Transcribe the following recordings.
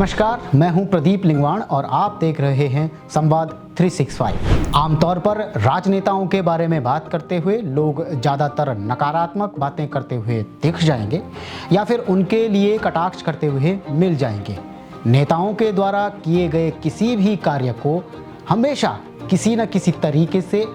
नमस्कार, मैं हूं प्रदीप लिंगवाण और आप देख रहे हैं संवाद 365। आमतौर पर राजनेताओं के बारे में बात करते हुए लोग ज़्यादातर नकारात्मक बातें करते हुए दिख जाएंगे या फिर उनके लिए कटाक्ष करते हुए मिल जाएंगे। नेताओं के द्वारा किए गए किसी भी कार्य को हमेशा किसी न किसी तरीके से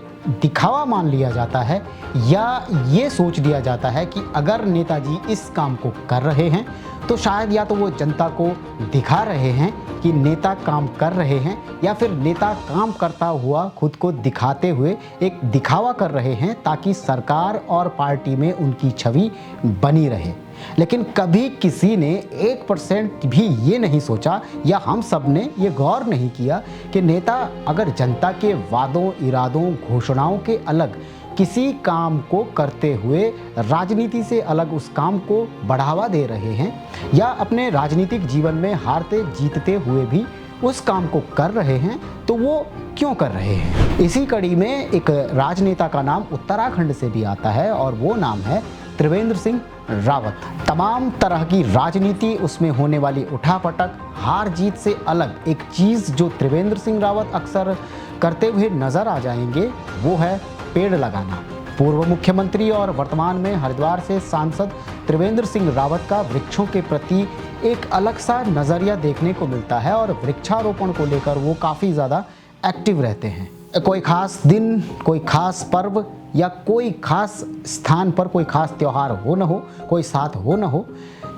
दिखावा मान लिया जाता है या ये सोच लिया जाता है कि अगर नेताजी इस काम को कर रहे हैं तो शायद या तो वो जनता को दिखा रहे हैं कि नेता काम कर रहे हैं या फिर नेता काम करता हुआ खुद को दिखाते हुए एक दिखावा कर रहे हैं ताकि सरकार और पार्टी में उनकी छवि बनी रहे। लेकिन कभी किसी ने 1% भी ये नहीं सोचा या हम सब ने ये गौर नहीं किया कि नेता अगर जनता के वादों, इरादों, घोषणाओं के अलग किसी काम को करते हुए राजनीति से अलग उस काम को बढ़ावा दे रहे हैं या अपने राजनीतिक जीवन में हारते जीतते हुए भी उस काम को कर रहे हैं तो वो क्यों कर रहे हैं। इसी कड़ी में एक राजनेता का नाम उत्तराखंड से भी आता है और वो नाम है त्रिवेंद्र सिंह रावत। तमाम तरह की राजनीति, उसमें होने वाली उठापटक, हार जीत से अलग एक चीज़ जो त्रिवेंद्र सिंह रावत अक्सर करते हुए नजर आ जाएंगे वो है पेड़ लगाना। पूर्व मुख्यमंत्री और वर्तमान में हरिद्वार से सांसद त्रिवेंद्र सिंह रावत का वृक्षों के प्रति एक अलग सा नज़रिया देखने को मिलता है और वृक्षारोपण को लेकर वो काफ़ी ज़्यादा एक्टिव रहते हैं। कोई खास दिन, कोई खास पर्व या कोई खास स्थान पर कोई खास त्यौहार हो न हो, कोई साथ हो न हो,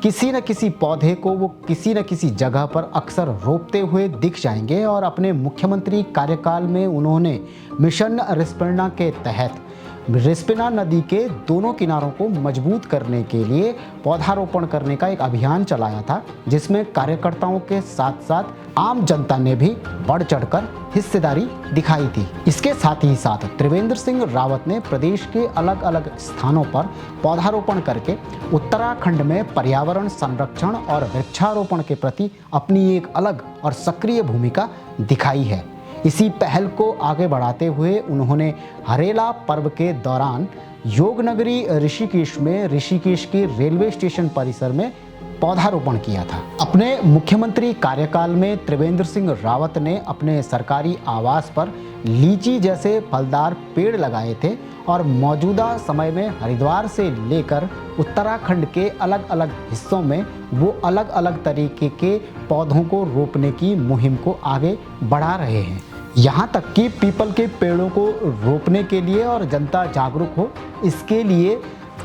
किसी न किसी पौधे को वो किसी न किसी जगह पर अक्सर रोपते हुए दिख जाएंगे। और अपने मुख्यमंत्री कार्यकाल में उन्होंने मिशन रिस्पना के तहत रिस्पना नदी के दोनों किनारों को मजबूत करने के लिए पौधारोपण करने का एक अभियान चलाया था, जिसमें कार्यकर्ताओं के साथ साथ आम जनता ने भी बढ़ चढ़कर हिस्सेदारी दिखाई थी। इसके साथ ही साथ त्रिवेंद्र सिंह रावत ने प्रदेश के अलग अलग स्थानों पर पौधारोपण करके उत्तराखंड में पर्यावरण संरक्षण और वृक्षारोपण के प्रति अपनी एक अलग और सक्रिय भूमिका दिखाई है। इसी पहल को आगे बढ़ाते हुए उन्होंने हरेला पर्व के दौरान योगनगरी ऋषिकेश में ऋषिकेश के रेलवे स्टेशन परिसर में पौधारोपण किया था। अपने मुख्यमंत्री कार्यकाल में त्रिवेंद्र सिंह रावत ने अपने सरकारी आवास पर लीची जैसे फलदार पेड़ लगाए थे और मौजूदा समय में हरिद्वार से लेकर उत्तराखंड के अलग अलग हिस्सों में वो अलग अलग तरीके के पौधों को रोपने की मुहिम को आगे बढ़ा रहे हैं। यहाँ तक कि पीपल के पेड़ों को रोपने के लिए और जनता जागरूक हो, इसके लिए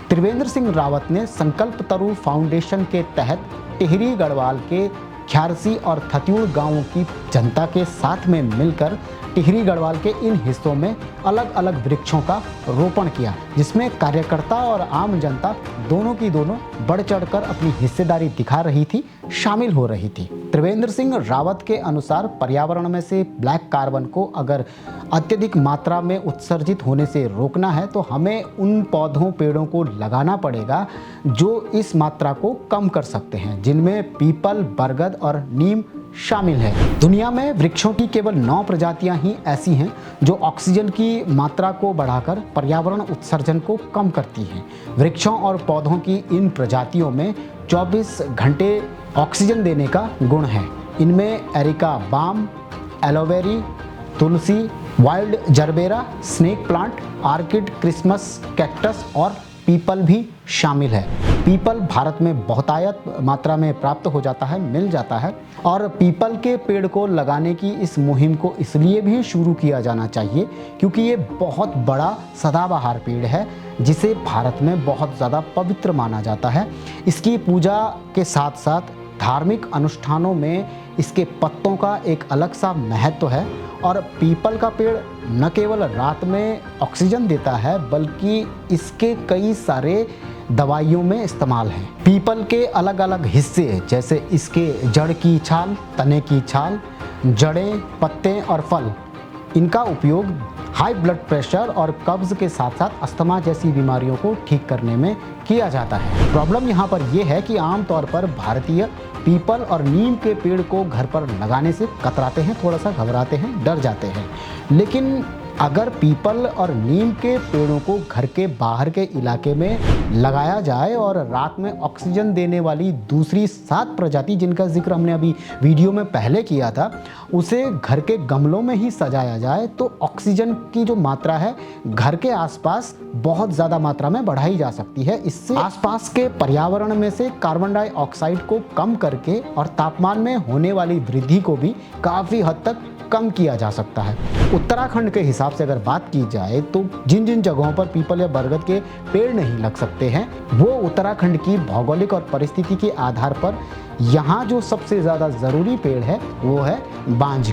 त्रिवेंद्र सिंह रावत ने संकल्प तरु फाउंडेशन के तहत टिहरी गढ़वाल के ख्यारसी और थत्यूड़ गांवों की जनता के साथ में मिलकर टिहरी गढ़वाल के इन हिस्सों में अलग अलग वृक्षों का रोपण किया, जिसमें कार्यकर्ता और आम जनता दोनों की दोनों बढ़ चढ़कर अपनी हिस्सेदारी दिखा रही थी, शामिल हो रही थी। त्रिवेंद्र सिंह रावत के अनुसार पर्यावरण में से ब्लैक कार्बन को अगर अत्यधिक मात्रा में उत्सर्जित होने से रोकना है तो हमें उन पौधों पेड़ों को लगाना पड़ेगा जो इस मात्रा को कम कर सकते हैं, जिनमें पीपल, बरगद और नीम शामिल है। दुनिया में वृक्षों की केवल 9 प्रजातियां ही ऐसी हैं जो ऑक्सीजन की मात्रा को बढ़ाकर पर्यावरण उत्सर्जन को कम करती हैं। वृक्षों और पौधों की इन प्रजातियों में 24 घंटे ऑक्सीजन देने का गुण है। इनमें एरिका बाम, एलोवेरी, तुलसी, wild gerbera, snake plant, orchid, Christmas cactus और पीपल भी शामिल है। पीपल भारत में बहुतायत मात्रा में प्राप्त हो जाता है, मिल जाता है और पीपल के पेड़ को लगाने की इस मुहिम को इसलिए भी शुरू किया जाना चाहिए क्योंकि ये बहुत बड़ा सदाबहार पेड़ है जिसे भारत में बहुत ज़्यादा पवित्र माना जाता है। इसकी पूजा के साथ साथ धार्मिक अनुष्ठानों में इसके पत्तों का एक अलग सा महत्व है और पीपल का पेड़ न केवल रात में ऑक्सीजन देता है बल्कि इसके कई सारे दवाइयों में इस्तेमाल है। पीपल के अलग अलग हिस्से जैसे इसके जड़ की छाल, तने की छाल, जड़ें, पत्ते और फल, इनका उपयोग हाई ब्लड प्रेशर और कब्ज के साथ साथ अस्थमा जैसी बीमारियों को ठीक करने में किया जाता है। प्रॉब्लम यहाँ पर यह है कि आमतौर पर भारतीय पीपल और नीम के पेड़ को घर पर लगाने से कतराते हैं, थोड़ा सा घबराते हैं, डर जाते हैं। लेकिन अगर पीपल और नीम के पेड़ों को घर के बाहर के इलाके में लगाया जाए और रात में ऑक्सीजन देने वाली दूसरी 7 प्रजाति जिनका जिक्र हमने अभी वीडियो में पहले किया था, उसे घर के गमलों में ही सजाया जाए तो ऑक्सीजन की जो मात्रा है घर के आसपास बहुत ज़्यादा मात्रा में बढ़ाई जा सकती है। इससे आसपास के पर्यावरण में से कार्बन डाइऑक्साइड को कम करके और तापमान में होने वाली वृद्धि को भी काफ़ी हद तक कम किया जा सकता है। उत्तराखंड के हिसाब से अगर बात की जाए तो जिन जिन जगहों पर पीपल या बरगद के पेड़ नहीं लग सकते हैं, वो उत्तराखंड की भौगोलिक और परिस्थिति के आधार पर यहाँ जो सबसे ज़्यादा ज़रूरी पेड़ है वो है बांज।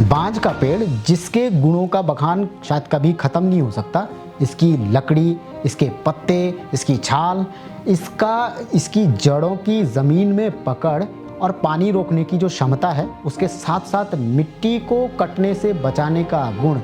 बांज का पेड़, जिसके गुणों का बखान शायद कभी ख़त्म नहीं हो सकता। इसकी लकड़ी, इसके पत्ते, इसकी छाल, इसकी जड़ों की ज़मीन में पकड़ और पानी रोकने की जो क्षमता है, उसके साथ साथ मिट्टी को कटने से बचाने का गुण,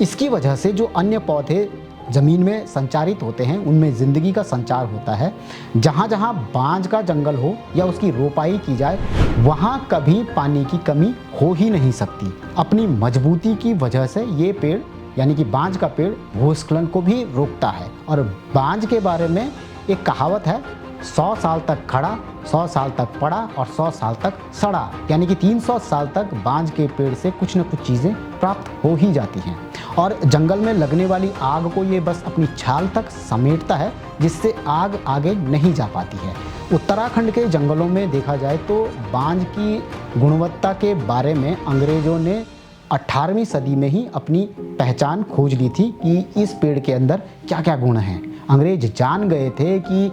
इसकी वजह से जो अन्य पौधे ज़मीन में संचारित होते हैं उनमें ज़िंदगी का संचार होता है। जहाँ जहाँ बांज का जंगल हो या उसकी रोपाई की जाए, वहाँ कभी पानी की कमी हो ही नहीं सकती। अपनी मजबूती की वजह से ये पेड़ यानी कि बांज का पेड़ भूस्खलन को भी रोकता है। और बांज के बारे में एक कहावत है, 100 साल तक खड़ा, 100 साल तक पड़ा और 100 साल तक सड़ा, यानी कि 300 साल तक बांज के पेड़ से कुछ न कुछ चीज़ें प्राप्त हो ही जाती हैं। और जंगल में लगने वाली आग को ये बस अपनी छाल तक समेटता है, जिससे आग आगे नहीं जा पाती है। उत्तराखंड के जंगलों में देखा जाए तो बांज की गुणवत्ता के बारे में अंग्रेज़ों ने 18वीं सदी में ही अपनी पहचान खोज ली थी कि इस पेड़ के अंदर क्या क्या गुण हैं। अंग्रेज जान गए थे कि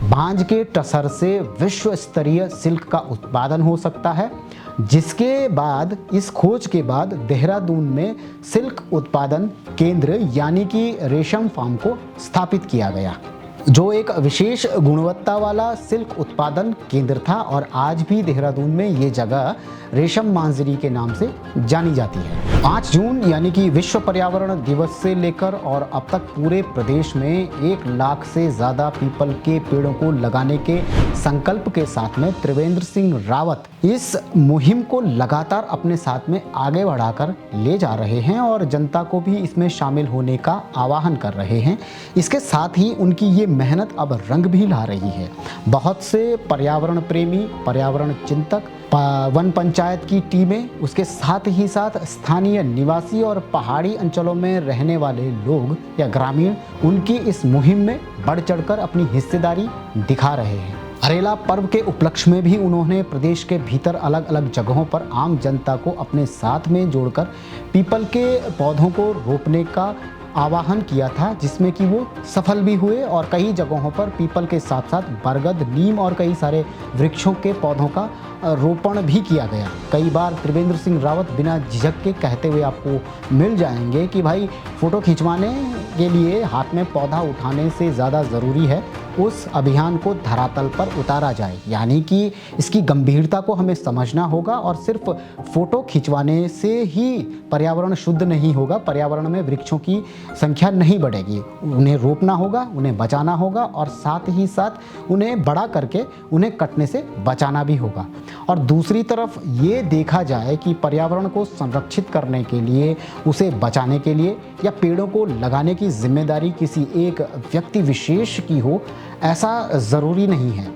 बांज के टसर से विश्व स्तरीय सिल्क का उत्पादन हो सकता है, जिसके बाद इस खोज के बाद देहरादून में सिल्क उत्पादन केंद्र यानी कि रेशम फार्म को स्थापित किया गया, जो एक विशेष गुणवत्ता वाला सिल्क उत्पादन केंद्र था। और आज भी देहरादून में ये जगह रेशम मांजरी के नाम से जानी जाती है। 5 जून यानी कि विश्व पर्यावरण दिवस से लेकर और अब तक पूरे प्रदेश में 1 लाख से ज़्यादा पीपल के पेड़ों को लगाने के संकल्प के साथ में त्रिवेंद्र सिंह रावत इस मुहिम को लगातार अपने साथ में आगे बढ़ाकर ले जा रहे हैं और जनता को भी इसमें शामिल होने का आह्वान कर रहे हैं। इसके साथ ही उनकी ये मेहनत अब रंग भी ला रही है। बहुत से पर्यावरण प्रेमी, पर्यावरण चिंतक, वन पंचायत की टीमें, उसके साथ ही साथ स्थानीय निवासी और पहाड़ी अंचलों में रहने वाले लोग या ग्रामीण उनकी इस मुहिम में बढ़ चढ़कर अपनी हिस्सेदारी दिखा रहे हैं। हरेला पर्व के उपलक्ष्य में भी उन्होंने प्रदेश के भीतर अलग अलग जगहों पर आम जनता को अपने साथ में जोड़कर पीपल के पौधों को रोपने का आह्वान किया था, जिसमें कि वो सफल भी हुए और कई जगहों पर पीपल के साथ साथ बरगद, नीम और कई सारे वृक्षों के पौधों का रोपण भी किया गया। कई बार त्रिवेंद्र सिंह रावत बिना झिझक के कहते हुए आपको मिल जाएंगे कि भाई फ़ोटो खिंचवाने के लिए हाथ में पौधा उठाने से ज़्यादा ज़रूरी है उस अभियान को धरातल पर उतारा जाए, यानी कि इसकी गंभीरता को हमें समझना होगा। और सिर्फ फ़ोटो खिंचवाने से ही पर्यावरण शुद्ध नहीं होगा, पर्यावरण में वृक्षों की संख्या नहीं बढ़ेगी। उन्हें रोपना होगा, उन्हें बचाना होगा और साथ ही साथ उन्हें बड़ा करके उन्हें कटने से बचाना भी होगा। और दूसरी तरफ ये देखा जाए कि पर्यावरण को संरक्षित करने के लिए, उसे बचाने के लिए या पेड़ों को लगाने की जिम्मेदारी किसी एक व्यक्ति विशेष की हो, ऐसा ज़रूरी नहीं है।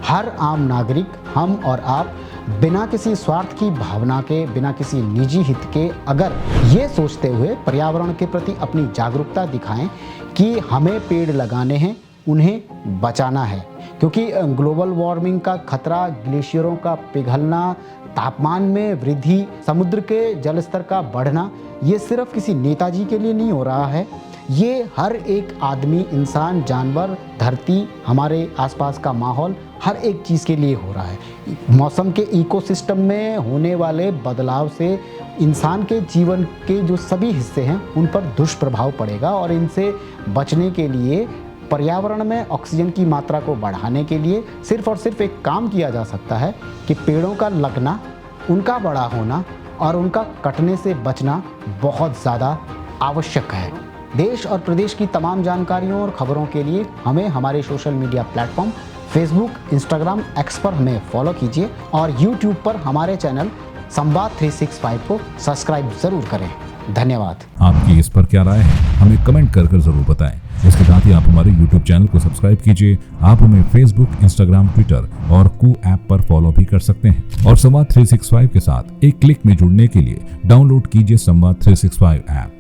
हर आम नागरिक, हम और आप, बिना किसी स्वार्थ की भावना के, बिना किसी निजी हित के, अगर ये सोचते हुए पर्यावरण के प्रति अपनी जागरूकता दिखाएं कि हमें पेड़ लगाने हैं, उन्हें बचाना है, क्योंकि ग्लोबल वार्मिंग का खतरा, ग्लेशियरों का पिघलना, तापमान में वृद्धि, समुद्र के जलस्तर का बढ़ना, ये सिर्फ किसी नेताजी के लिए नहीं हो रहा है, ये हर एक आदमी, इंसान, जानवर, धरती, हमारे आसपास का माहौल, हर एक चीज़ के लिए हो रहा है। मौसम के इकोसिस्टम में होने वाले बदलाव से इंसान के जीवन के जो सभी हिस्से हैं उन पर दुष्प्रभाव पड़ेगा और इनसे बचने के लिए पर्यावरण में ऑक्सीजन की मात्रा को बढ़ाने के लिए सिर्फ और सिर्फ एक काम किया जा सकता है कि पेड़ों का लगना, उनका बड़ा होना और उनका कटने से बचना बहुत ज़्यादा आवश्यक है। देश और प्रदेश की तमाम जानकारियों और खबरों के लिए हमें हमारे social media platform Facebook, Instagram, x पर हमें फॉलो कीजिए और यूट्यूब पर हमारे चैनल संवाद 365 को सब्सक्राइब ज़रूर करें। धन्यवाद। आपकी इस पर क्या राय है, हमें कमेंट कर जरूर बताएं। इसके साथ ही आप हमारे YouTube चैनल को सब्सक्राइब कीजिए। आप हमें Facebook, Instagram, Twitter और कू ऐप पर फॉलो भी कर सकते हैं। और संवाद 365 के साथ एक क्लिक में जुड़ने के लिए डाउनलोड कीजिए संवाद 365 ऐप।